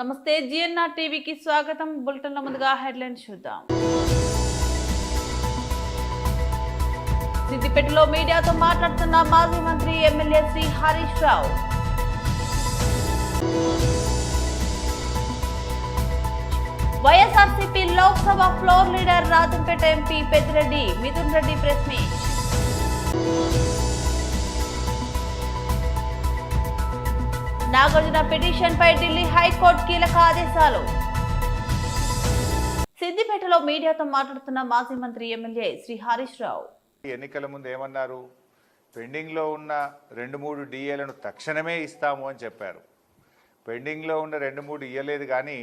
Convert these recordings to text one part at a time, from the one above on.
నమస్తే జిఎన్ఆర్ టీవీకి స్వాగతం. బులెటిన్ల ముందుగా హెడ్లైన్స్ చూద్దాం. సిద్దిపేటలో మీడియాతో మాట్లాడుతున్న మాజీ మంత్రి MLA Shri Harish Rao. YSRCP Lok Sabha floor leader Rajampet MP Peddireddy Mithun Reddy press meet. Nagarjuna petition పై ఢిల్లీ హైకోర్టు కీలక ఆదేశాలు. సిద్దిపేటలో మీడియాతో మాట్లాడుతున్న మాజీ మంత్రి ఎమ్మెల్యే శ్రీ హరీష్ రావు. ఎన్నికల ముందు ఏమన్నారు? పెండింగ్ లో ఉన్న 2-3 డిఏలను తక్షణమే ఇస్తాము అని చెప్పారు. పెండింగ్ లో ఉన్న 2-3 ఇయ్యలేదు, కానీ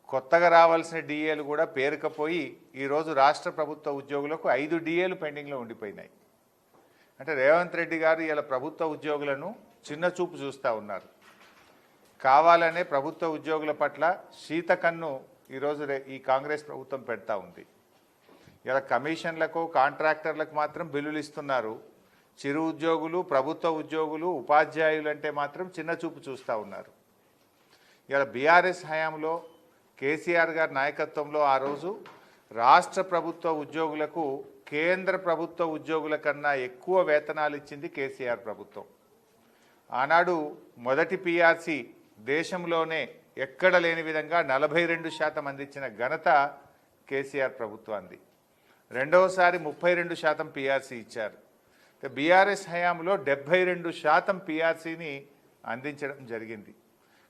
కొత్తగా రావాల్సిన డిఏలు కూడా పేరుకపోయి ఈరోజు రాష్ట్ర ప్రభుత్వ ఉద్యోగులకు 5 డిఏలు పెండింగ్లో ఉండిపోయినాయి. అంటే రేవంత్ రెడ్డి గారు ఇలా ప్రభుత్వ ఉద్యోగులను చిన్న చూపు చూస్తూ ఉన్నారు. కావాలనే ప్రభుత్వ ఉద్యోగుల పట్ల శీతకన్ను ఈరోజు ఈ కాంగ్రెస్ ప్రభుత్వం పెడతా ఉంది. ఇలా కమిషన్లకు కాంట్రాక్టర్లకు మాత్రం బిల్లులు ఇస్తున్నారు. చిరు ఉద్యోగులు, ప్రభుత్వ ఉద్యోగులు, ఉపాధ్యాయులు అంటే మాత్రం చిన్న చూపు చూస్తూ ఉన్నారు. ఇలా బీఆర్ఎస్ హయాంలో కేసీఆర్ గారి నాయకత్వంలో ఆ రోజు రాష్ట్ర ప్రభుత్వ ఉద్యోగులకు కేంద్ర ప్రభుత్వ ఉద్యోగుల కన్నా ఎక్కువ వేతనాలు ఇచ్చింది కేసీఆర్ ప్రభుత్వం. ఆనాడు మొదటి పీఆర్సీ దేశంలోనే ఎక్కడ లేని విధంగా 42% అందించిన ఘనత కేసీఆర్ ప్రభుత్వాన్ని. రెండవసారి 32% పీఆర్సీ ఇచ్చారు. బీఆర్ఎస్ హయాంలో 72% పీఆర్సీని అందించడం జరిగింది.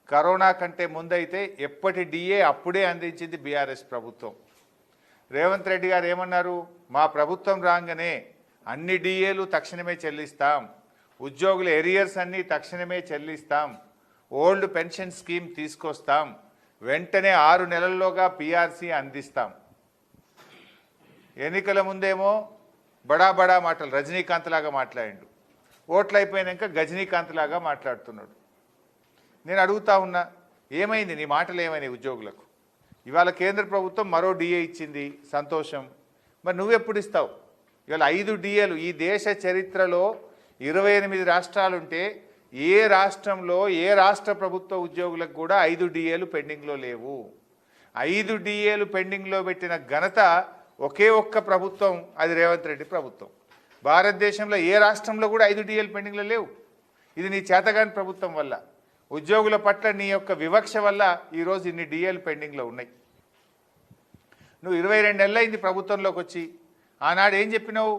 కరోనా కంటే ముందైతే ఎప్పటి డిఏ అప్పుడే అందించింది బీఆర్ఎస్ ప్రభుత్వం. రేవంత్ రెడ్డి గారు ఏమన్నారు? మా ప్రభుత్వం రాగానే అన్ని డిఏలు తక్షణమే చెల్లిస్తాం, ఉద్యోగుల ఎరియర్స్ అన్నీ తక్షణమే చెల్లిస్తాం, ఓల్డ్ పెన్షన్ స్కీమ్ తీసుకొస్తాం, వెంటనే 6 నెలల్లోగా పీఆర్సీ అందిస్తాం. ఎన్నికల ముందేమో బడా బడా మాటలు, రజనీకాంత్ లాగా మాట్లాడిండు. ఓట్లు అయిపోయినాక గజనీకాంత్ లాగా మాట్లాడుతున్నాడు. నేను అడుగుతా ఉన్నా, ఏమైంది నీ మాటలు? ఏమైనాయి ఉద్యోగులకు? ఇవాళ కేంద్ర ప్రభుత్వం మరో డిఏ ఇచ్చింది, సంతోషం. మరి నువ్వెప్పుడు ఇస్తావు? ఇవాళ 5 డిఏలు. ఈ దేశ చరిత్రలో 28 రాష్ట్రాలుంటే ఏ రాష్ట్రంలో ఏ రాష్ట్ర ప్రభుత్వ ఉద్యోగులకు కూడా 5 డిఏలు పెండింగ్లో లేవు. 5 డిఏలు పెండింగ్లో పెట్టిన ఘనత ఒకే ఒక్క ప్రభుత్వం, అది రేవంత్ రెడ్డి ప్రభుత్వం. భారతదేశంలో ఏ రాష్ట్రంలో కూడా 5 డిఏలు పెండింగ్లో లేవు. ఇది నీ చేతగాని ప్రభుత్వం వల్ల, ఉద్యోగుల పట్ల నీ యొక్క వివక్ష వల్ల ఈరోజు ఇన్ని డిఏలు పెండింగ్లో ఉన్నాయి. నువ్వు 22 నెలలైంది ప్రభుత్వంలోకి వచ్చి. ఆనాడు ఏం చెప్పినావు?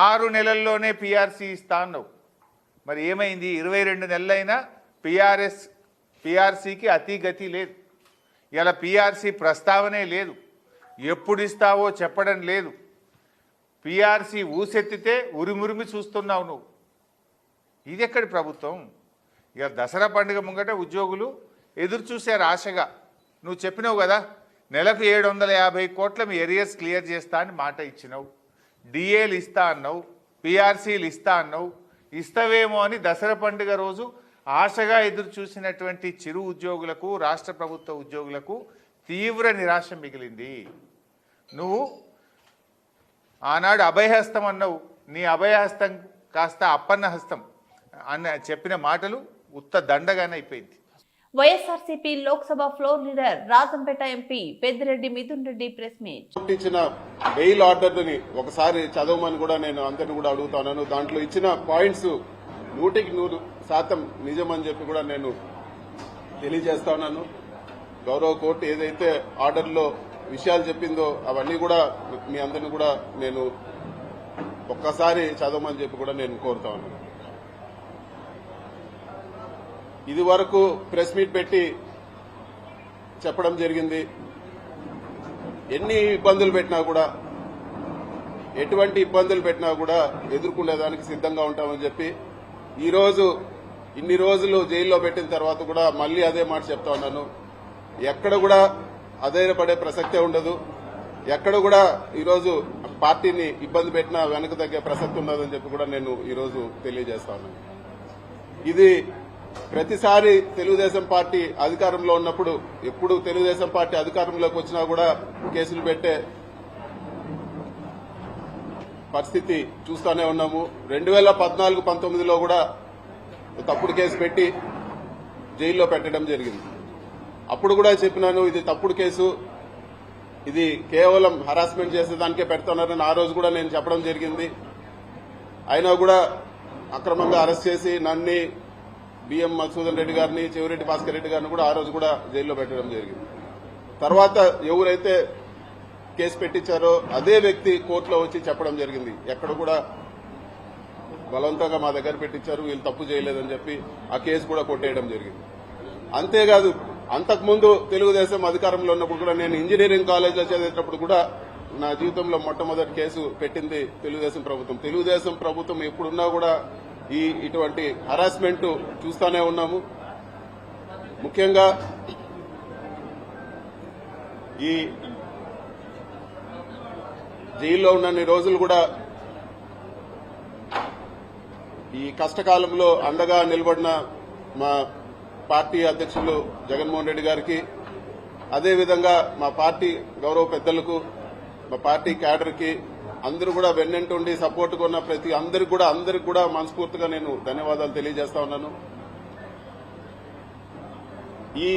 6 నెలల్లోనే పీఆర్సీ ఇస్తా అన్నావు. మరి ఏమైంది? 22 నెలలైనా పీఆర్సీకి అతి గతి లేదు. ఇలా పీఆర్సీ ప్రస్తావనే లేదు. ఎప్పుడు ఇస్తావో చెప్పడం లేదు. పీఆర్సీ ఊసెత్తితే ఉరిమురిమి చూస్తున్నావు నువ్వు. ఇది ఎక్కడి ప్రభుత్వం? ఇక దసరా పండుగ ముంగట ఉద్యోగులు ఎదురు చూశారు ఆశగా. నువ్వు చెప్పినావు కదా, నెలకు 750 కోట్ల మీ ఎరియర్స్ క్లియర్ చేస్తా అని మాట ఇచ్చినావు. డిఏలు ఇస్తా అన్నావు, పీఆర్సీలు ఇస్తా అన్నావు. ఇస్తావేమో అని దసరా పండుగ రోజు ఆశగా ఎదురు చూసినటువంటి చిరు ఉద్యోగులకు, రాష్ట్ర ప్రభుత్వ ఉద్యోగులకు తీవ్ర నిరాశ మిగిలింది. నువ్వు ఆనాడు అభయహస్తం అన్నావు. నీ అభయహస్తం కాస్త అప్పన్న హస్తం అన్న చెప్పిన మాటలు ఉత్త దండగానే అయిపోయింది. YSRCP Lok Sabha floor leader Rajampet MP Peddireddy Mithun Reddy press meet. ఇచ్చిన బెయిల్ ఆర్డర్ ని ఒకసారి చదవమని కూడా నేను అందరిని కూడా అడుగుతున్నాను. దాంట్లో ఇచ్చిన పాయింట్స్ 100% నిజమని చెప్పి కూడా నేను తెలియజేస్తా ఉన్నాను. గౌరవ కోర్టు ఏదైతే ఆర్డర్లో విషయాలు చెప్పిందో అవన్నీ కూడా మీ అందరిని కూడా నేను ఒక్కసారి చదవమని చెప్పి కూడా నేను కోరుతా ఉన్నాను. ఇది వరకు ప్రెస్ మీట్ పెట్టి చెప్పడం జరిగింది. ఎన్ని ఇబ్బందులు పెట్టినా కూడా, ఎటువంటి ఇబ్బందులు పెట్టినా కూడా ఎదుర్కొనేదానికి సిద్ధంగా ఉంటామని చెప్పి ఈరోజు ఇన్ని రోజులు జైల్లో పెట్టిన తర్వాత కూడా మళ్లీ అదే మాట చెప్తా ఉన్నాను. ఎక్కడ కూడా అధైర్యపడే ప్రసక్తే ఉండదు. ఎక్కడ కూడా ఈరోజు పార్టీని ఇబ్బంది పెట్టినా వెనక తగ్గే ప్రసక్తి ఉండదని చెప్పి కూడా నేను ఈరోజు తెలియజేస్తా ఉన్నాను. ఇది ప్రతిసారి తెలుగుదేశం పార్టీ అధికారంలో ఉన్నప్పుడు, ఎప్పుడు తెలుగుదేశం పార్టీ అధికారంలోకి వచ్చినా కూడా కేసులు పెట్టే పరిస్థితి చూస్తూనే ఉన్నాము. 2014-19లో కూడా తప్పుడు కేసు పెట్టి జైల్లో పెట్టడం జరిగింది. అప్పుడు కూడా చెప్పినాను, ఇది తప్పుడు కేసు, ఇది కేవలం హరాస్మెంట్ చేసేదానికే పెడుతున్నారని ఆ రోజు కూడా నేను చెప్పడం జరిగింది. అయినా కూడా అక్రమంగా అరెస్ట్ చేసి నన్ను, బిఎం మధుసూదన్ రెడ్డి గారిని, చెవిరెడ్డి భాస్కర్ రెడ్డి గారిని కూడా ఆ రోజు కూడా జైల్లో పెట్టడం జరిగింది. తర్వాత ఎవరైతే కేసు పెట్టించారో అదే వ్యక్తి కోర్టులో వచ్చి చెప్పడం జరిగింది, ఎక్కడ కూడా బలవంతంగా మా దగ్గర పెట్టించారు, వీళ్ళు తప్పు చేయలేదని చెప్పి ఆ కేసు కూడా కొట్టేయడం జరిగింది. అంతేకాదు, అంతకుముందు తెలుగుదేశం అధికారంలో ఉన్నప్పుడు కూడా నేను ఇంజనీరింగ్ కాలేజ్లో చదివేటప్పుడు కూడా నా జీవితంలో మొట్టమొదటి కేసు పెట్టింది తెలుగుదేశం ప్రభుత్వం. తెలుగుదేశం ప్రభుత్వం ఎప్పుడున్నా కూడా ఇటువంటి హరాస్మెంట్ చూస్తూనే ఉన్నాము. ముఖ్యంగా ఈ జైల్లో ఉన్నన్ని రోజులు కూడా ఈ కష్టకాలంలో అండగా నిలబడిన మా పార్టీ అధ్యక్షులు జగన్మోహన్ రెడ్డి గారికి, అదేవిధంగా మా పార్టీ గౌరవ పెద్దలకు, మా పార్టీ క్యాడర్కి అందరూ కూడా వెన్నంటుండి సపోర్ట్ కొన్న ప్రతి అందరికి కూడా మనస్ఫూర్తిగా నేను ధన్యవాదాలు తెలియజేస్తా ఉన్నాను. ఈ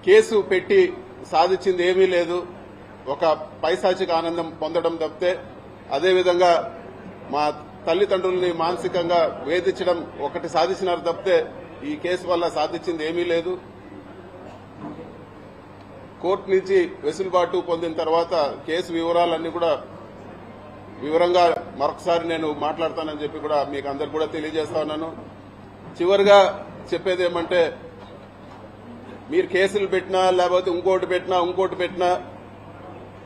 కేసు పెట్టి సాధించింది ఏమీ లేదు, ఒక పైశాచిక ఆనందం పొందడం తప్పితే, అదేవిధంగా మా తల్లిదండ్రుల్ని మానసికంగా వేధించడం ఒకటి సాధించినారు తప్పితే ఈ కేసు వల్ల సాధించింది ఏమీ లేదు. కోర్టు నుంచి వెసులుబాటు పొందిన తర్వాత కేసు వివరాలన్నీ కూడా వివరంగా మరొకసారి నేను మాట్లాడతానని చెప్పి కూడా మీకు అందరు కూడా తెలియజేస్తా ఉన్నాను. చివరిగా చెప్పేది ఏమంటే, మీరు కేసులు పెట్టినా లేకపోతే ఇంకోటి పెట్టినా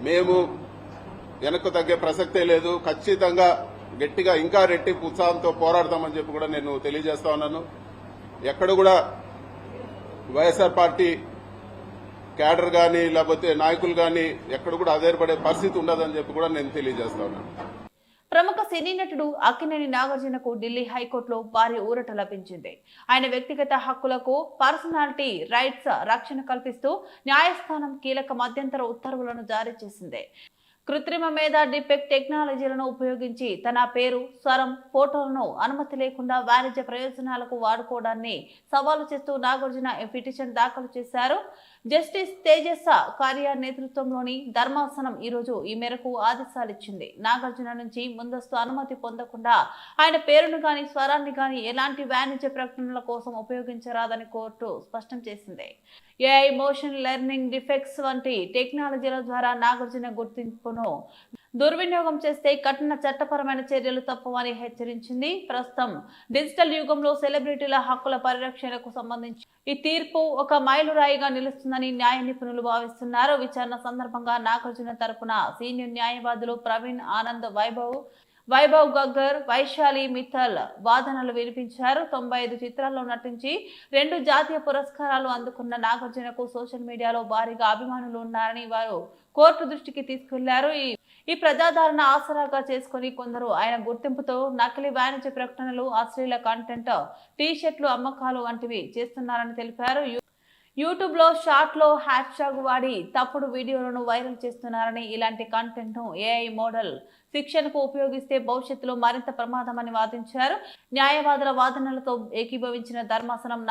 మేము వెనక్కు తగ్గే ప్రసక్తే లేదు. ఖచ్చితంగా గట్టిగా ఇంకా రెట్టింపు ఉత్సాహంతో పోరాడతామని చెప్పి కూడా నేను తెలియజేస్తా ఉన్నాను. ఎక్కడ కూడా వైఎస్ఆర్ పార్టీ క్యాడర్ గాని లేకపోతే నాయకులు గాని ఎక్కడ కూడా ఆధారపడే పరిస్థితి ఉండదని చెప్పి కూడా నేను తెలియజేస్తా ఉన్నాను. ప్రముఖ సినీ నటుడు అక్కినేని నాగార్జునకు ఢిల్లీ హైకోర్టులో భారీ ఊరట లభించింది. ఆయన వ్యక్తిగత హక్కులకు, పర్సనాలిటీ రైట్స్ రక్షణ కల్పిస్తూ న్యాయస్థానం కీలక మధ్యంతర ఉత్తర్వులను జారీ చేసింది. కృత్రిమ మేధ డిపెక్ట్ టెక్నాలజీలను ఉపయోగించి తన పేరు, స్వరం, ఫోటోలను అనుమతి లేకుండా వాణిజ్య ప్రయోజనాలకు వాడుకోవడాన్ని సవాలు చేస్తూ నాగార్జున పిటిషన్ దాఖలు చేశారు. జస్టిస్ తేజస్ కార్య నేతృత్వంలోని ధర్మాసనం ఈరోజు ఈ మేరకు ఆదేశాలిచ్చింది. నాగార్జున నుంచి ముందస్తు అనుమతి పొందకుండా ఆయన పేరును గాని, స్వరాన్ని గాని ఎలాంటి వాణిజ్య ప్రకటనల కోసం ఉపయోగించరాదని కోర్టు స్పష్టం చేసింది. ఏఐ, మోషన్ లెర్నింగ్, డిఫెక్ట్స్ వంటి టెక్నాలజీల ద్వారా నాగార్జున గుర్తింపును దుర్వినియోగం చేస్తే కఠిన చట్టపరమైన చర్యలు తప్పవని హెచ్చరించింది. ప్రస్తుతం డిజిటల్ యుగంలో సెలబ్రిటీల హక్కుల పరిరక్షణకు సంబంధించి ఈ తీర్పు ఒక మైలురాయిగా నిలుస్తుందని న్యాయ నిపుణులు భావిస్తున్నారు. విచారణ సందర్భంగా నాగార్జున తరపున సీనియర్ న్యాయవాదులు ప్రవీణ్ ఆనంద్, వైభవ్ గగ్గర్, వైశాలి మిత్తల్ వాదనలు వినిపించారు. 95 చిత్రాల్లో నటించి 2 జాతీయ పురస్కారాలు అందుకున్న నాగార్జునకు సోషల్ మీడియాలో భారీగా అభిమానులు ఉన్నారని వారు కోర్టు దృష్టికి తీసుకెళ్లారు. ఈ ప్రజాదరణ ఆసరాగా చేసుకుని కొందరు ఆయన గుర్తింపుతో నకిలీ వాణిజ్య ప్రకటనలు, అశ్లీల కంటెంట్, టీ-షర్ట్లు అమ్మకాలు వంటివి చేస్తున్నారని తెలిపారు. యూట్యూబ్ లో షార్ట్ లో హ్యాష్ ట్యాగ్ వాడి తప్పుడు వీడియోలను వైరల్ చేస్తున్నారని, ఇలాంటి కంటెంట్ ను ఏఐ మోడల్ శిక్షణకు ఉపయోగిస్తే భవిష్యత్తులో మరింత ప్రమాదమని వాదించారు. న్యాయవాదుల వాదనలతో ఏకీభవించిన ధర్మాసనం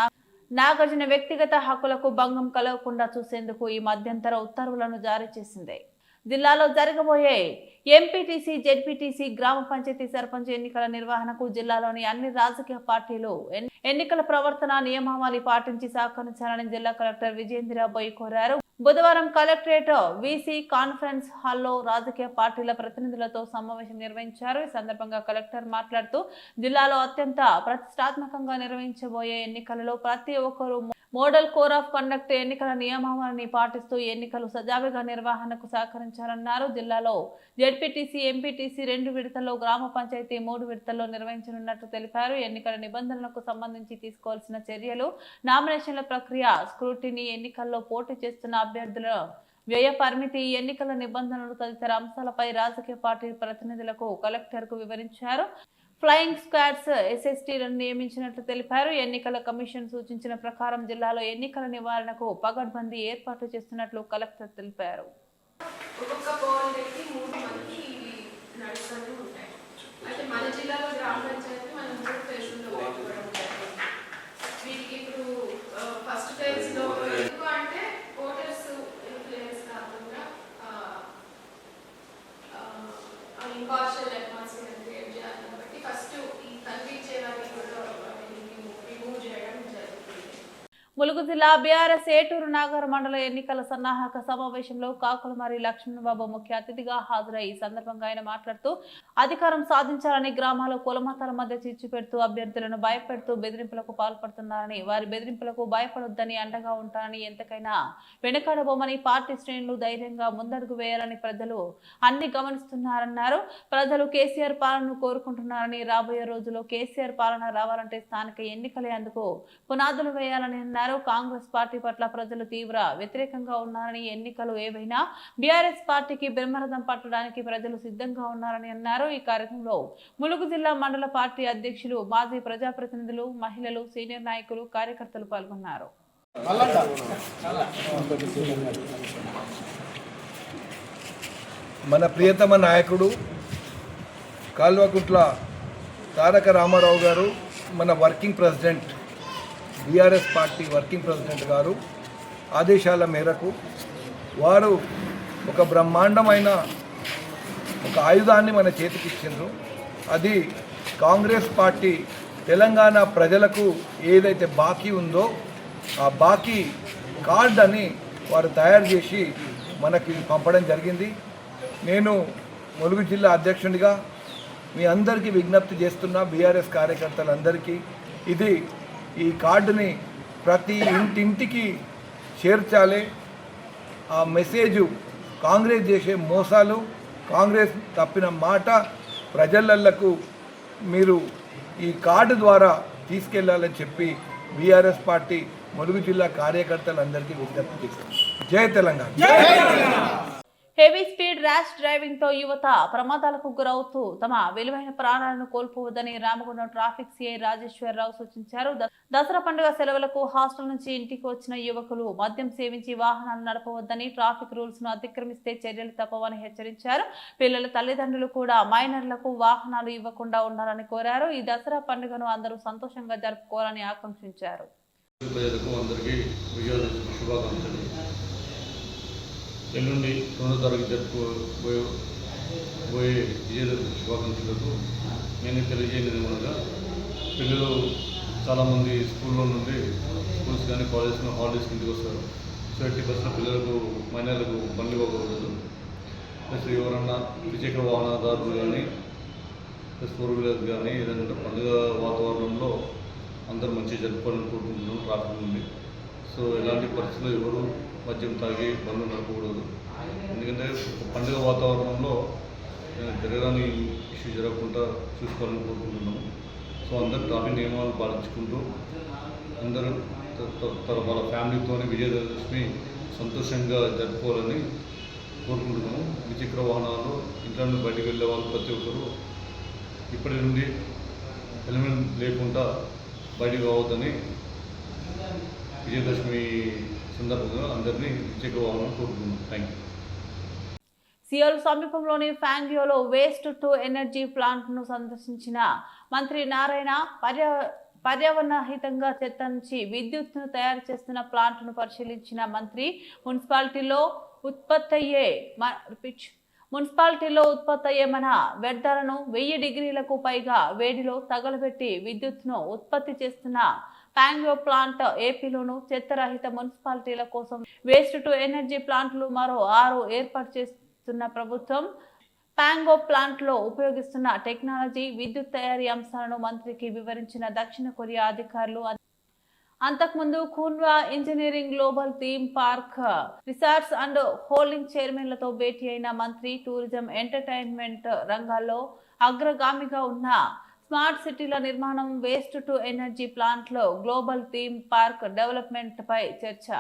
నాగార్జున వ్యక్తిగత హక్కులకు భంగం కలగకుండా చూసేందుకు ఈ మధ్యంతర ఉత్తర్వులను జారీ చేసింది. జిల్లాలో జరగబోయే ఎంపీటీసీ, జెడ్పీటీసీ, గ్రామ పంచాయతీ సర్పంచ్ ఎన్నికల నిర్వహణకు జిల్లాలోని అన్ని రాజకీయ పార్టీలు ఎన్నికల ప్రవర్తన నియమావళి పాటించి సహకరించాలని జిల్లా కలెక్టర్ విజేంద్ర బోయ్ కోరారు. బుధవారం కలెక్టరేట్ వీసీ కాన్ఫరెన్స్ హాల్లో రాజకీయ పార్టీల ప్రతినిధులతో సమావేశం నిర్వహించారు. ఈ సందర్భంగా కలెక్టర్ మాట్లాడుతూ, జిల్లాలో అత్యంత ప్రతిష్టాత్మకంగా నిర్వహించబోయే ఎన్నికలలో ప్రతి ఒక్కరూ మోడల్ కోడ్ ఆఫ్ కండక్ట్ ఎన్నికల నియమావళిని పాటిస్తూ ఎన్నికలు సజావుగా నిర్వహణకు సహకరించారన్నారు. జిల్లాలో జెడ్పీటీసీ, ఎంపీటీసీ 2 విడతల్లో, గ్రామ పంచాయతీ 3 విడతల్లో నిర్వహించనున్నట్టు తెలిపారు. ఎన్నికల నిబంధనలకు సంబంధించి తీసుకోవాల్సిన చర్యలు, నామినేషన్ల ప్రక్రియ, స్క్రూటినీ, ఎన్నికల్లో పోటీ చేస్తున్న అభ్యర్థుల వ్యయ పరిమితి, ఎన్నికల నిబంధనలు తదితర అంశాలపై రాజకీయ పార్టీ ప్రతినిధులకు కలెక్టర్కు వివరించారు. ఫ్లయింగ్ స్క్వాడ్స్, ఎస్ఎస్టీలను నియమించినట్లు తెలిపారు. ఎన్నికల కమిషన్ సూచించిన ప్రకారం జిల్లాలో ఎన్నికల నివారణకు పగడ్బందీ ఏర్పాట్లు చేస్తున్నట్లు కలెక్టర్ తెలిపారు. మన జిల్లాలో గ్రామ పంచాయతీ మనం 3 ఫేజ్లో వీటికి ఇప్పుడు ఫస్ట్ ఫేజ్ లో ఎందుకు అంటే ములుగు జిల్లా బీఆర్ఎస్ ఏటూరు నాగర్ మండల ఎన్నికల సన్నాహక సమావేశంలో కాకులమారి లక్ష్మణబాబు ముఖ్య అతిథిగా హాజరై ఈ సందర్భంగా ఆయన మాట్లాడుతూ అధికారం సాధించాలని గ్రామాల కులమతాల మధ్య చిచ్చు పెడుతూ అభ్యర్థులను భయపెడుతూ బెదిరింపులకు పాల్పడుతున్నారని, వారి బెదిరింపులకు భయపడొద్దని, అండగా ఉంటారని, ఎంతకైనా వెనుకాడబోమని, పార్టీ శ్రేణులు ధైర్యంగా ముందడుగు వేయాలని ప్రజలు అన్ని గమనిస్తున్నారన్నారు. ప్రజలు కేసీఆర్ పాలనను కోరుకుంటున్నారని, రాబోయే రోజుల్లో కేసీఆర్ పాలన రావాలంటే స్థానిక ఎన్నికలే అందుకు పునాదులు వేయాలని అన్నారు. కాంగ్రెస్ పార్టీ పట్ల ప్రజలు తీవ్ర వ్యతిరేకంగా ఉన్నారని, ఎన్నికలు ఏవైనా బీఆర్ఎస్ పార్టీకి బ్రహ్మరథం పట్టడానికి ప్రజలు సిద్ధంగా ఉన్నారని అన్నారు. ఈ కార్యక్రమంలో ములుగు జిల్లా మండల పార్టీ అధ్యక్షులు, మాజీ ప్రజాప్రతినిధులు, మహిళలు, సీనియర్ నాయకులు, కార్యకర్తలు పాల్గొన్నారు. మన ప్రియతమ నాయకుడు కల్వకుంట్ల తారక రామారావు గారు, మన working president, BRS party working president గారు ఆదేశాల మేరకు వారు ఒక బ్రహ్మాండమైన ఒక ఆయుధాన్ని మన చేతికి ఇచ్చిండ్రు. అది కాంగ్రెస్ పార్టీ తెలంగాణ ప్రజలకు ఏదైతే బాకీ ఉందో ఆ బాకీ కార్డ్ అని వారు తయారు చేసి మనకి పంపడం జరిగింది. నేను ములుగు జిల్లా అధ్యక్షుడిగా మీ అందరికీ విజ్ఞప్తి చేస్తున్నా, బీఆర్ఎస్ కార్యకర్తలందరికీ ఇది ఈ కార్డుని ప్రతి ఇంటింటికి చేర్చాలి. ఆ మెసేజు కాంగ్రెస్ చేసే మోసాలు, కాంగ్రెస్ తప్పిన మాట ప్రజలకు మీరు ఈ కార్డు ద్వారా తీసుకెళ్లాలని చెప్పి బీఆర్ఎస్ పార్టీ ములుగు జిల్లా కార్యకర్తలందరికీ విజ్ఞప్తి చేస్తారు. జై Telangana. Heavy speed rash driving తో యువత ప్రమాదాలకు గురవుతూ తమ విలువైన ప్రాణాలను కోల్పోవద్దని రామగుండం ట్రాఫిక్ సిఐ రాజేశ్వరరావు సూచించారు. దసరా పండుగ సెలవులకు హాస్టల్ నుంచి ఇంటికి వచ్చిన యువకులు మద్యం సేవించి వాహనాలు నడపవద్దని, ట్రాఫిక్ రూల్స్ ను అతిక్రమిస్తే చర్యలు తప్పవని హెచ్చరించారు. పిల్లల తల్లిదండ్రులు కూడా మైనర్లకు వాహనాలు ఇవ్వకుండా ఉండాలని కోరారు. ఈ దసరా పండుగను అందరూ సంతోషంగా జరుపుకోవాలని ఆకాంక్షించారు. ఎల్లుండి 2వ తారీఖు జరుపుకోబోయే విజయదశమి శుభాకాంక్షలకు నేను తెలియజేయలేదు ఏమనగా, పిల్లలు చాలామంది స్కూల్లో నుండి స్కూల్స్ కానీ కాలేజ్ కానీ హాలిడేస్కి ఇంటికి వస్తారు. సో 80% పిల్లలకు మైనర్లకు బండ్లు ఇవ్వకూడదు. ప్లస్ ఎవరన్నా ద్విచక్ర వాహనదారులు కానీ ప్లస్ 4 వీలర్స్ కానీ ఏదైనా పండుగ వాతావరణంలో అందరూ మంచిగా జరుపుకోవాలని కోరుకుంటున్నాం ట్రాఫిక్ నుండి. సో ఎలాంటి పరిస్థితుల్లో ఎవరు మద్యం తాగి బండ్లు నడపకూడదు. ఎందుకంటే పండుగ వాతావరణంలో జరగని ఇష్యూ జరగకుండా చూసుకోవాలని కోరుకుంటున్నాము. సో అందరూ ట్రాఫిక్ నియమాలు పాటించుకుంటూ అందరూ వాళ్ళ ఫ్యామిలీతో విజయదశమి సంతోషంగా జరుపుకోవాలని కోరుకుంటున్నాము. ద్విచక్ర వాహనాలు ఇంట్లో నుండి బయటికి వెళ్ళే వాళ్ళు ప్రతి ఒక్కరూ ఇప్పటి నుండి హెల్మెట్ లేకుండా బయటికి రావద్దని విజయదశమి సందర్భంగా అందరినీ ద్విచక్ర వాహనాలు కోరుకుంటున్నాం. Thank you. సియోల్ సమీపంలోని ఫ్యాంగ్యోలో వేస్ట్ టు ఎనర్జీ ప్లాంట్ ను సందర్శించిన మంత్రి నారాయణ పర్యావరణ హితంగా చెత్త నుంచి విద్యుత్తును తయారు చేస్తున్న ప్లాంట్ ను పరిశీలించిన మంత్రి మున్సిపాలిటీలో ఉత్పత్తయ్యే మన వ్యర్థాలను 1000 డిగ్రీలకు పైగా వేడిలో తగలబెట్టి విద్యుత్తును ఉత్పత్తి చేస్తున్న ప్యాంగో ప్లాంట్ ఏపీలోను చెత్తరహిత మున్సిపాలిటీల కోసం వేస్ట్ టు ఎనర్జీ ప్లాంట్లు మరో 6 ఏర్పాటు చేస్తున్న ప్రభుత్వం. ప్యాంగో ప్లాంట్ లో ఉపయోగిస్తున్న టెక్నాలజీ, విద్యుత్ తయారీ అంశాలను మంత్రికి వివరించిన దక్షిణ కొరియా అధికారులు. అంతకుముందు ఖూన్వా engineering global theme park resorts and holding చైర్మన్లతో భేటీ అయిన మంత్రి టూరిజం, ఎంటర్టైన్మెంట్ రంగాల్లో అగ్రగామిగా ఉన్న స్మార్ట్ సిటీల నిర్మాణం, వేస్ట్ టు ఎనర్జీ ప్లాంట్ లో గ్లోబల్ థీమ్ పార్క్ డెవలప్మెంట్ పై చర్చ.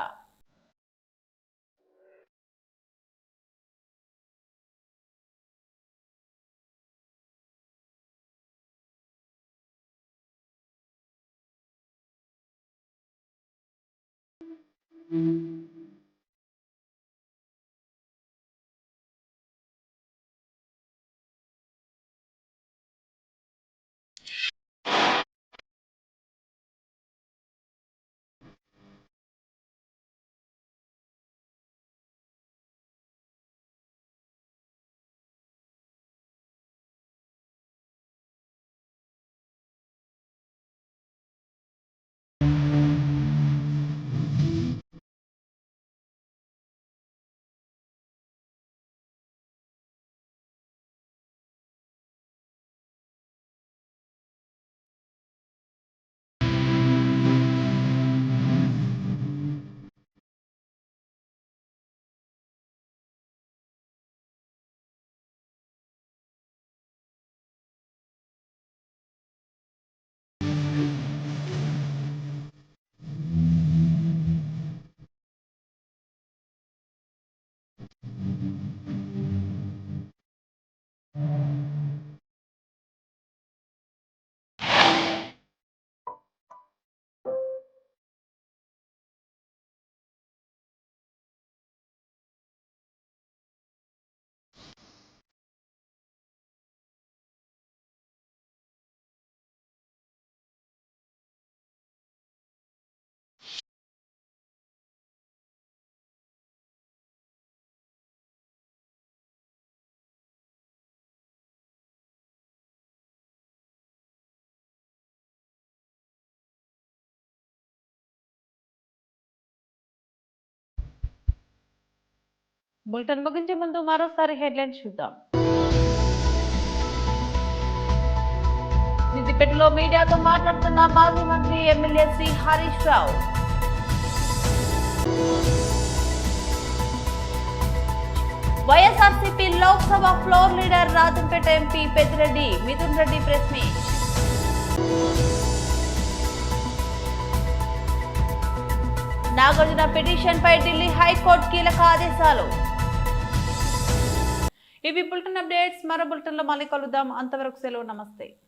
బులెటిన్ ముగించే ముందు మరోసారి హెడ్లైన్స్ చూద్దాం. సిద్దిపేటలో మీడియాతో మాట్లాడుతున్న మాజీ మంత్రి MLA Shri Harish Rao. YSRCP Lok Sabha floor leader Rajampet MP Peddireddy Mithun Reddy press meet. Nagarjuna petition పై ఢిల్లీ హైకోర్టు కీలక ఆదేశాలు. ఇవి బులెటిన్ అప్డేట్స్. మరో బులెటిన్ లో మళ్ళీ కలుద్దాం. అంతవరకు సెలవు. నమస్తే.